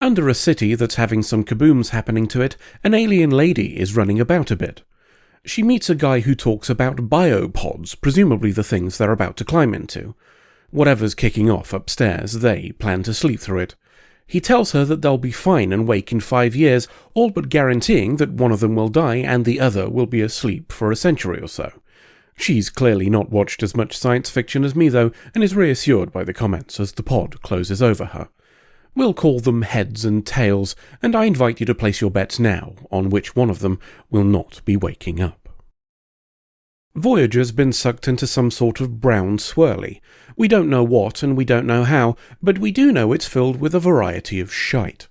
Under a city that's having some kabooms happening to it, an alien lady is running about a bit. She meets a guy who talks about biopods, presumably the things they're about to climb into. Whatever's kicking off upstairs, they plan to sleep through it. He tells her that they'll be fine and wake in 5 years, all but guaranteeing that one of them will die and the other will be asleep for a century or so. She's clearly not watched as much science fiction as me though, and is reassured by the comments as the pod closes over her. We'll call them heads and tails, and I invite you to place your bets now on which one of them will not be waking up. Voyager's been sucked into some sort of brown swirly. We don't know what and we don't know how, but we do know it's filled with a variety of shite.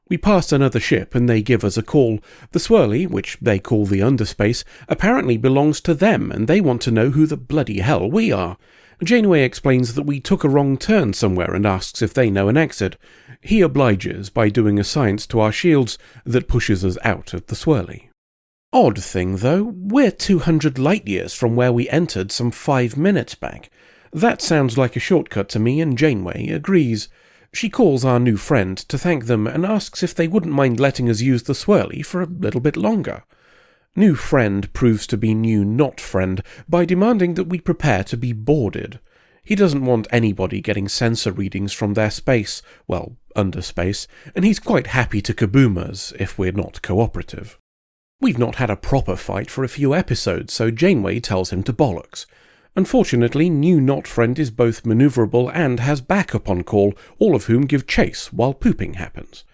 We pass another ship and they give us a call. The swirly, which they call the underspace, apparently belongs to them and they want to know who the bloody hell we are. Janeway explains that we took a wrong turn somewhere and asks if they know an exit. He obliges by doing a science to our shields that pushes us out of the swirly. Odd thing though, we're 200 light-years from where we entered some 5 minutes back. That sounds like a shortcut to me and Janeway agrees. She calls our new friend to thank them and asks if they wouldn't mind letting us use the swirly for a little bit longer. New friend proves to be new not friend by demanding that we prepare to be boarded. He doesn't want anybody getting sensor readings from their space, well, underspace, and he's quite happy to kaboom us if we're not cooperative. We've not had a proper fight for a few episodes, so Janeway tells him to bollocks. Unfortunately, new not friend is both maneuverable and has backup on call, all of whom give chase while pooping happens.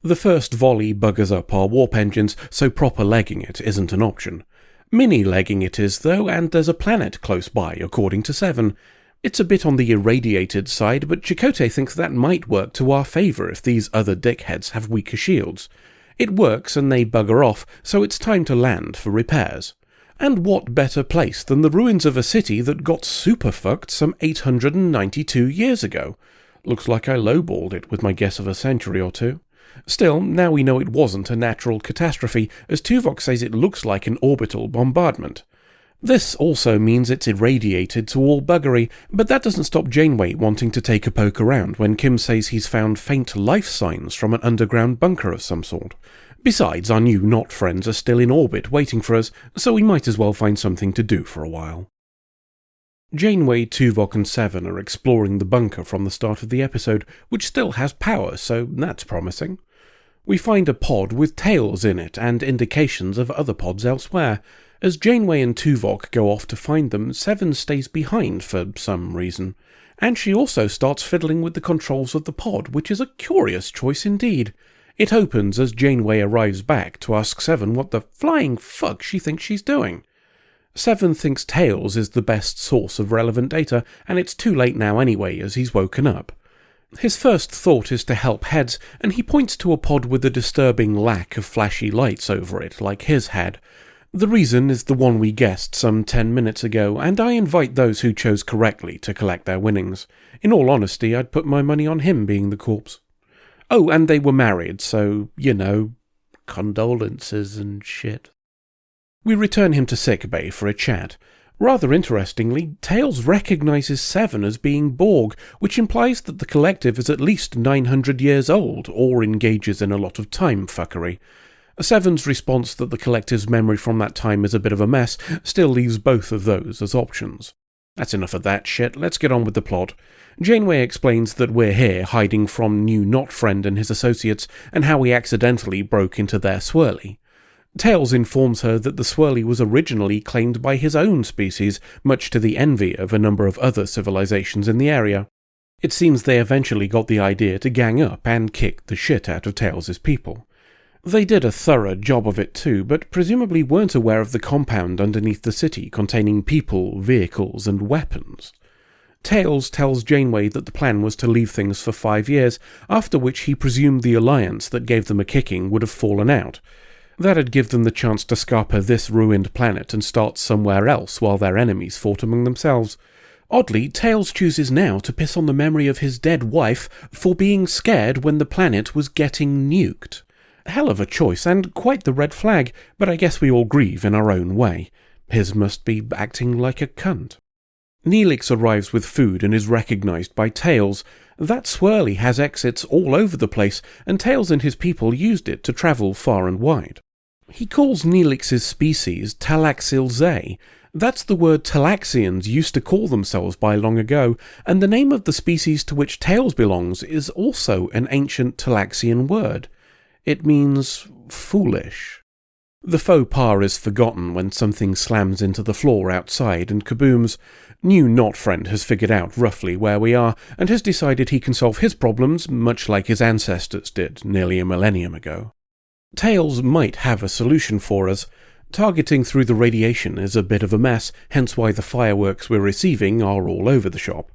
The first volley buggers up our warp engines, so proper legging it isn't an option. Mini-legging it is, though, and there's a planet close by, according to 7. It's a bit on the irradiated side, but Chakotay thinks that might work to our favour if these other dickheads have weaker shields. It works and they bugger off, so it's time to land for repairs. And what better place than the ruins of a city that got super fucked some 892 years ago? Looks like I lowballed it with my guess of a century or two. Still, now we know it wasn't a natural catastrophe, as Tuvok says it looks like an orbital bombardment. This also means it's irradiated to all buggery, but that doesn't stop Janeway wanting to take a poke around when Kim says he's found faint life signs from an underground bunker of some sort. Besides, our new not friends are still in orbit waiting for us, so we might as well find something to do for a while. Janeway, Tuvok and 7 are exploring the bunker from the start of the episode, which still has power, so that's promising. We find a pod with tails in it and indications of other pods elsewhere. As Janeway and Tuvok go off to find them, 7 stays behind for some reason. And she also starts fiddling with the controls of the pod, which is a curious choice indeed. It opens as Janeway arrives back to ask 7 what the flying fuck she thinks she's doing. 7 thinks Tails is the best source of relevant data, and it's too late now anyway as he's woken up. His first thought is to help Heads, and he points to a pod with a disturbing lack of flashy lights over it, like his had. The reason is the one we guessed some 10 minutes ago, and I invite those who chose correctly to collect their winnings. In all honesty, I'd put my money on him being the corpse. Oh, and they were married, so, condolences and shit. We return him to sickbay for a chat. Rather interestingly, Tails recognises 7 as being Borg, which implies that the collective is at least 900 years old, or engages in a lot of time fuckery. 7's response that the collective's memory from that time is a bit of a mess still leaves both of those as options. That's enough of that shit, let's get on with the plot. Janeway explains that we're here hiding from new not friend and his associates, and how we accidentally broke into their swirly. Tails informs her that the swirly was originally claimed by his own species, much to the envy of a number of other civilizations in the area. It seems they eventually got the idea to gang up and kick the shit out of Tails' people. They did a thorough job of it too, but presumably weren't aware of the compound underneath the city containing people, vehicles, and weapons. Tails tells Janeway that the plan was to leave things for 5 years, after which he presumed the alliance that gave them a kicking would have fallen out. That'd give them the chance to scarper this ruined planet and start somewhere else while their enemies fought among themselves. Oddly, Tails chooses now to piss on the memory of his dead wife for being scared when the planet was getting nuked. Hell of a choice, and quite the red flag, but I guess we all grieve in our own way. His must be acting like a cunt. Neelix arrives with food and is recognised by Tails. That swirly has exits all over the place, and Tails and his people used it to travel far and wide. He calls Neelix's species Talaxilzae. That's the word Talaxians used to call themselves by long ago, and the name of the species to which Tails belongs is also an ancient Talaxian word. It means foolish. The faux pas is forgotten when something slams into the floor outside and kabooms. New Not Friend has figured out roughly where we are, and has decided he can solve his problems much like his ancestors did nearly a millennium ago. Tails might have a solution for us. Targeting through the radiation is a bit of a mess, hence why the fireworks we're receiving are all over the shop.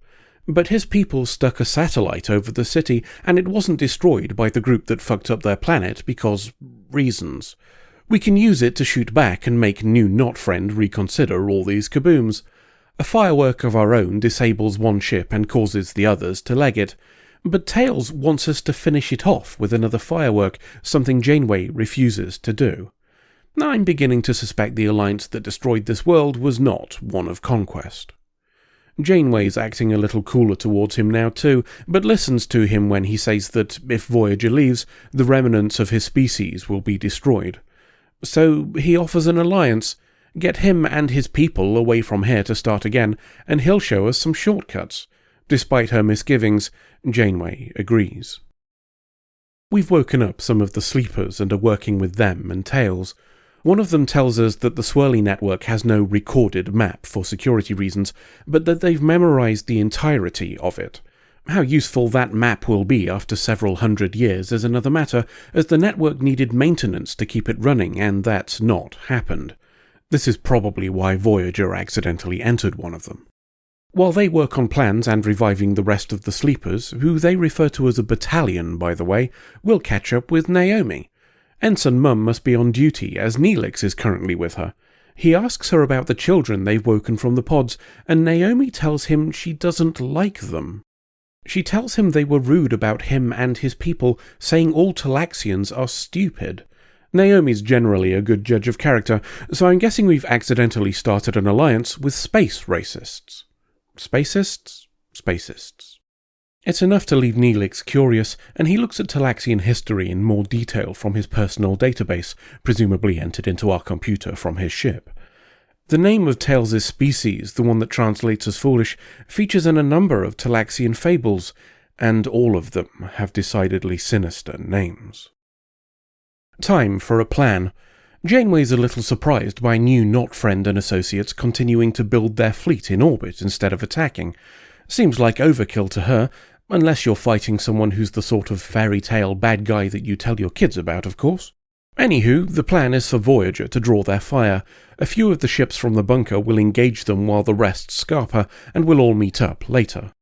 But his people stuck a satellite over the city, and it wasn't destroyed by the group that fucked up their planet because reasons. We can use it to shoot back and make New Not Friend reconsider all these kabooms. A firework of our own disables one ship and causes the others to leg it. But Tails wants us to finish it off with another firework, something Janeway refuses to do. I'm beginning to suspect the alliance that destroyed this world was not one of conquest. Janeway's acting a little cooler towards him now too, but listens to him when he says that if Voyager leaves, the remnants of his species will be destroyed. So he offers an alliance. Get him and his people away from here to start again, and he'll show us some shortcuts. Despite her misgivings, Janeway agrees. We've woken up some of the sleepers and are working with them and Tails. One of them tells us that the Swirly network has no recorded map for security reasons, but that they've memorized the entirety of it. How useful that map will be after several hundred years is another matter, as the network needed maintenance to keep it running, and that's not happened. This is probably why Voyager accidentally entered one of them. While they work on plans and reviving the rest of the sleepers, who they refer to as a battalion, by the way, we'll catch up with Naomi. Ensign Mum must be on duty, as Neelix is currently with her. He asks her about the children they've woken from the pods, and Naomi tells him she doesn't like them. She tells him they were rude about him and his people, saying all Talaxians are stupid. Naomi's generally a good judge of character, so I'm guessing we've accidentally started an alliance with space racists. Spacists? Spacists. It's enough to leave Neelix curious, and he looks at Talaxian history in more detail from his personal database, presumably entered into our computer from his ship. The name of Tails' species, the one that translates as foolish, features in a number of Talaxian fables, and all of them have decidedly sinister names. Time for a plan. Janeway's a little surprised by New Not Friend and associates continuing to build their fleet in orbit instead of attacking. Seems like overkill to her, unless you're fighting someone who's the sort of fairy tale bad guy that you tell your kids about, of course. Anywho, the plan is for Voyager to draw their fire. A few of the ships from the bunker will engage them while the rest scarp her, and we'll all meet up later.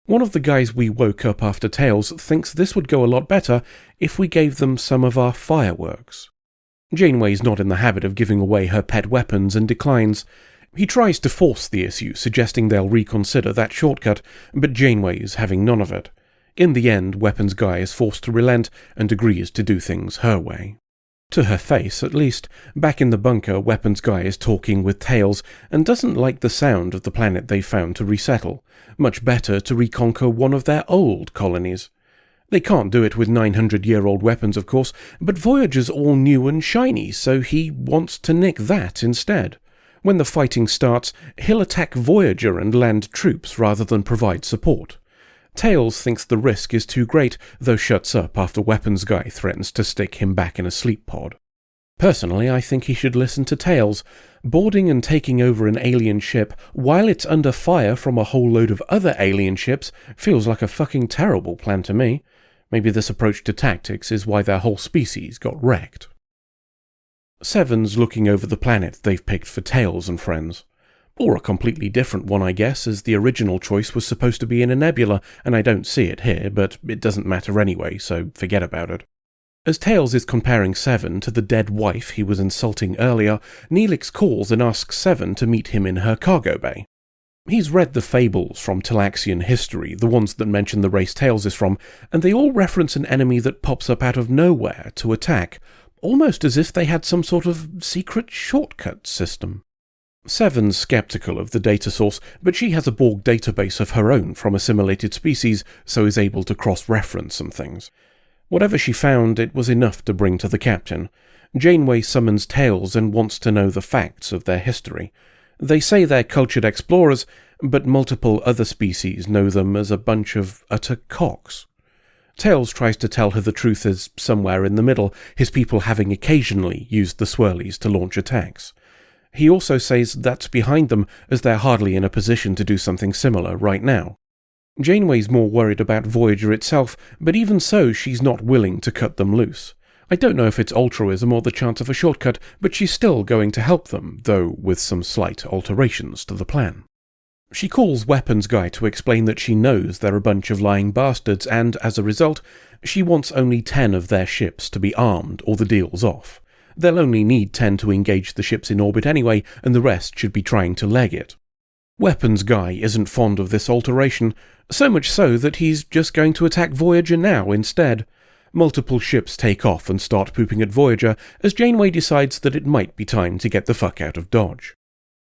One of the guys we woke up after Tails thinks this would go a lot better if we gave them some of our fireworks. Janeway's not in the habit of giving away her pet weapons and declines. He tries to force the issue, suggesting they'll reconsider that shortcut, but Janeway's having none of it. In the end, Weapons Guy is forced to relent and agrees to do things her way. To her face, at least. Back in the bunker, Weapons Guy is talking with Tails and doesn't like the sound of the planet they found to resettle. Much better to reconquer one of their old colonies. They can't do it with 900-year-old weapons, of course, but Voyager's all new and shiny, so he wants to nick that instead. When the fighting starts, he'll attack Voyager and land troops rather than provide support. Tails thinks the risk is too great, though shuts up after Weapons Guy threatens to stick him back in a sleep pod. Personally, I think he should listen to Tails. Boarding and taking over an alien ship while it's under fire from a whole load of other alien ships feels like a fucking terrible plan to me. Maybe this approach to tactics is why their whole species got wrecked. Seven's looking over the planet they've picked for Tails and friends. Or a completely different one, I guess, as the original choice was supposed to be in a nebula, and I don't see it here, but it doesn't matter anyway, so forget about it. As Tails is comparing Seven to the dead wife he was insulting earlier, Neelix calls and asks Seven to meet him in her cargo bay. He's read the fables from Talaxian history, the ones that mention the race Tails is from, and they all reference an enemy that pops up out of nowhere to attack, almost as if they had some sort of secret shortcut system. Seven's skeptical of the data source, but she has a Borg database of her own from assimilated species, so is able to cross-reference some things. Whatever she found, it was enough to bring to the captain. Janeway summons Tails and wants to know the facts of their history. They say they're cultured explorers, but multiple other species know them as a bunch of utter cocks. Tails tries to tell her the truth is somewhere in the middle, his people having occasionally used the swirlies to launch attacks. He also says that's behind them, as they're hardly in a position to do something similar right now. Janeway's more worried about Voyager itself, but even so she's not willing to cut them loose. I don't know if it's altruism or the chance of a shortcut, but she's still going to help them, though with some slight alterations to the plan. She calls Weapons Guy to explain that she knows they're a bunch of lying bastards, and as a result, she wants only 10 of their ships to be armed or the deal's off. They'll only need 10 to engage the ships in orbit anyway, and the rest should be trying to leg it. Weapons Guy isn't fond of this alteration, so much so that he's just going to attack Voyager now instead. Multiple ships take off and start pooping at Voyager, as Janeway decides that it might be time to get the fuck out of Dodge.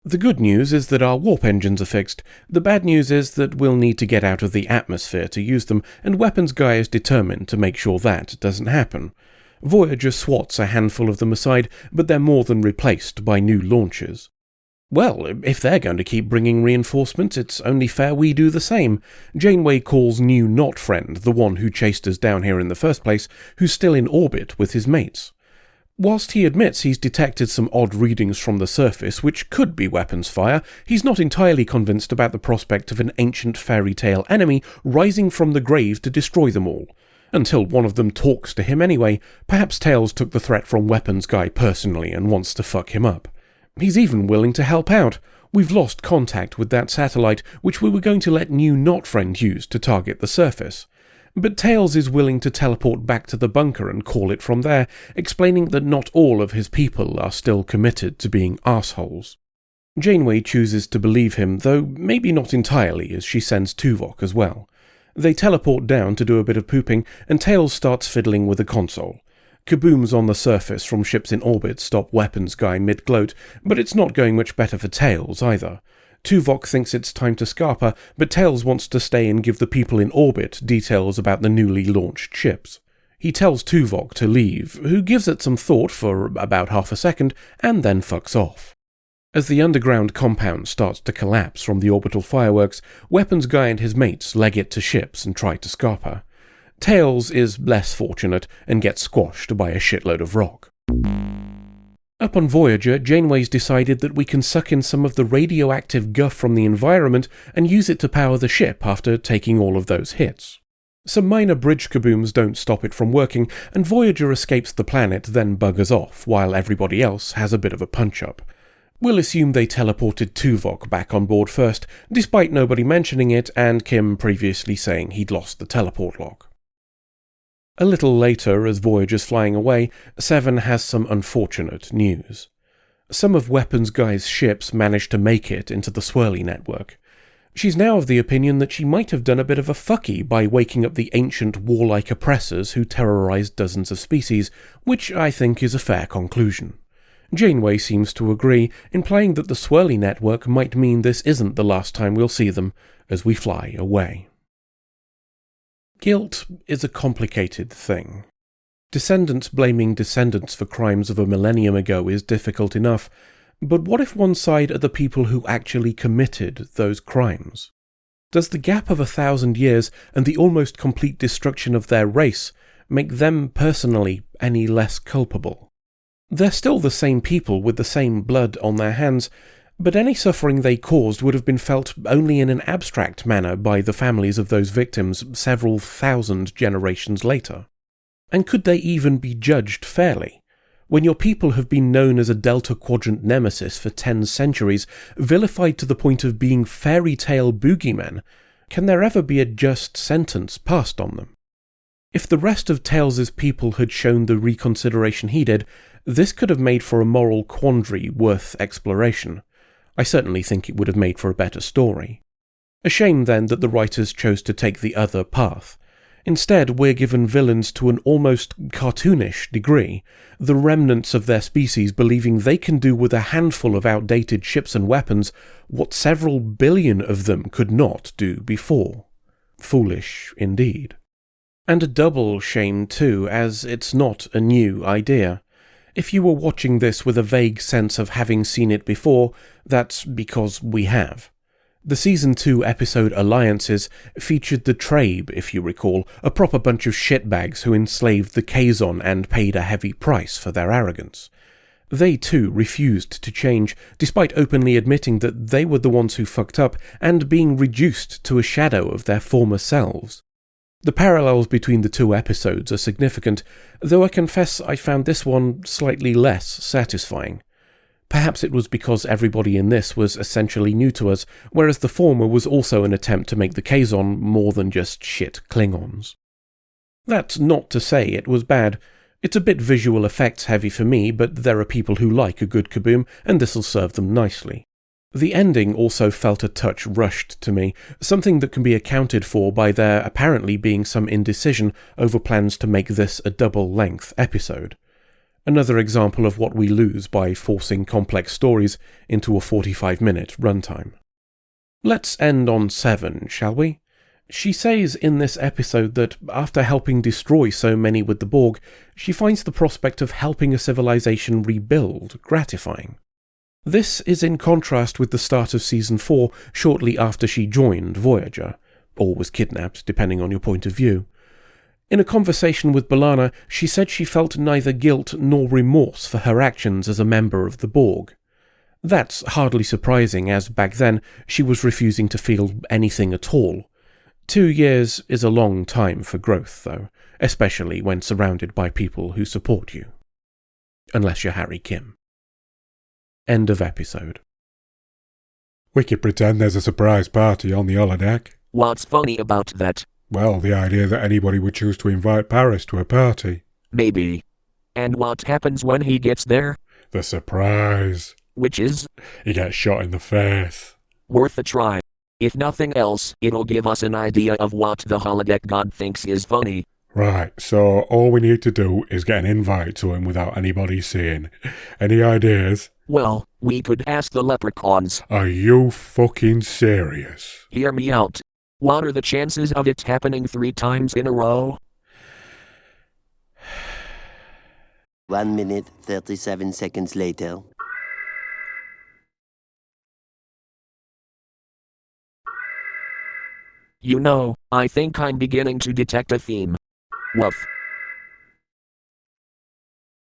The good news is that our warp engines are fixed. The bad news is that we'll need to get out of the atmosphere to use them, and Weapons Guy is determined to make sure that doesn't happen. Voyager swats a handful of them aside, but they're more than replaced by new launches. Well, if they're going to keep bringing reinforcements, it's only fair we do the same. Janeway calls new not friend, the one who chased us down here in the first place, who's still in orbit with his mates. Whilst he admits he's detected some odd readings from the surface, which could be weapons fire, he's not entirely convinced about the prospect of an ancient fairy tale enemy rising from the grave to destroy them all. Until one of them talks to him anyway. Perhaps Tails took the threat from Weapons Guy personally and wants to fuck him up. He's even willing to help out. We've lost contact with that satellite, which we were going to let new not friend use to target the surface. But Tails is willing to teleport back to the bunker and call it from there, explaining that not all of his people are still committed to being arseholes. Janeway chooses to believe him, though maybe not entirely, as she sends Tuvok as well. They teleport down to do a bit of pooping, and Tails starts fiddling with the console. Kabooms on the surface from ships in orbit stop Weapons Guy mid-gloat, but it's not going much better for Tails either. Tuvok thinks it's time to scarper, but Tails wants to stay and give the people in orbit details about the newly launched ships. He tells Tuvok to leave, who gives it some thought for about half a second, and then fucks off. As the underground compound starts to collapse from the orbital fireworks, Weapons Guy and his mates leg it to ships and try to scarper. Tails is less fortunate and gets squashed by a shitload of rock. Up on Voyager, Janeway's decided that we can suck in some of the radioactive guff from the environment and use it to power the ship after taking all of those hits. Some minor bridge kabooms don't stop it from working, and Voyager escapes the planet, then buggers off, while everybody else has a bit of a punch-up. We'll assume they teleported Tuvok back on board first, despite nobody mentioning it and Kim previously saying he'd lost the teleport lock. A little later, as Voyager's flying away, Seven has some unfortunate news. Some of Weapons Guy's ships managed to make it into the Swirly network. She's now of the opinion that she might have done a bit of a fucky by waking up the ancient warlike oppressors who terrorized dozens of species, which I think is a fair conclusion. Janeway seems to agree, implying that the Swirly network might mean this isn't the last time we'll see them, as we fly away. Guilt is a complicated thing. Descendants blaming descendants for crimes of a millennium ago is difficult enough, but what if one side are the people who actually committed those crimes? Does the gap of 1,000 years and the almost complete destruction of their race make them personally any less culpable? They're still the same people with the same blood on their hands, but any suffering they caused would have been felt only in an abstract manner by the families of those victims several thousand generations later. And could they even be judged fairly? When your people have been known as a Delta Quadrant nemesis for 10 centuries, vilified to the point of being fairy tale boogeymen, can there ever be a just sentence passed on them? If the rest of Tales's people had shown the reconsideration he did, this could have made for a moral quandary worth exploration. I certainly think it would have made for a better story. A shame then that the writers chose to take the other path. Instead, we're given villains to an almost cartoonish degree, the remnants of their species believing they can do with a handful of outdated ships and weapons what several billion of them could not do before. Foolish indeed. And a double shame too, as it's not a new idea. If you were watching this with a vague sense of having seen it before, that's because we have. The Season 2 episode Alliances featured the Trabe, if you recall, a proper bunch of shitbags who enslaved the Kazon and paid a heavy price for their arrogance. They too refused to change, despite openly admitting that they were the ones who fucked up and being reduced to a shadow of their former selves. The parallels between the two episodes are significant, though I confess I found this one slightly less satisfying. Perhaps it was because everybody in this was essentially new to us, whereas the former was also an attempt to make the Kazon more than just shit Klingons. That's not to say it was bad. It's a bit visual effects heavy for me, but there are people who like a good kaboom, and this'll serve them nicely. The ending also felt a touch rushed to me, something that can be accounted for by there apparently being some indecision over plans to make this a double-length episode. Another example of what we lose by forcing complex stories into a 45-minute runtime. Let's end on 7, shall we? She says in this episode that after helping destroy so many with the Borg, she finds the prospect of helping a civilization rebuild gratifying. This is in contrast with the start of Season 4, shortly after she joined Voyager, or was kidnapped, depending on your point of view. In a conversation with B'Elanna, she said she felt neither guilt nor remorse for her actions as a member of the Borg. That's hardly surprising, as back then she was refusing to feel anything at all. 2 years is a long time for growth, though, especially when surrounded by people who support you. Unless you're Harry Kim. End of episode. We could pretend there's a surprise party on the holodeck. What's funny about that? Well, the idea that anybody would choose to invite Paris to a party. Maybe. And what happens when he gets there? The surprise. Which is? He gets shot in the face. Worth a try. If nothing else, it'll give us an idea of what the holodeck god thinks is funny. Right, so all we need to do is get an invite to him without anybody seeing. Any ideas? Well, we could ask the leprechauns. Are you fucking serious? Hear me out. What are the chances of it happening 3 times in a row? 1 minute, 37 seconds later. You know, I think I'm beginning to detect a theme. Woof.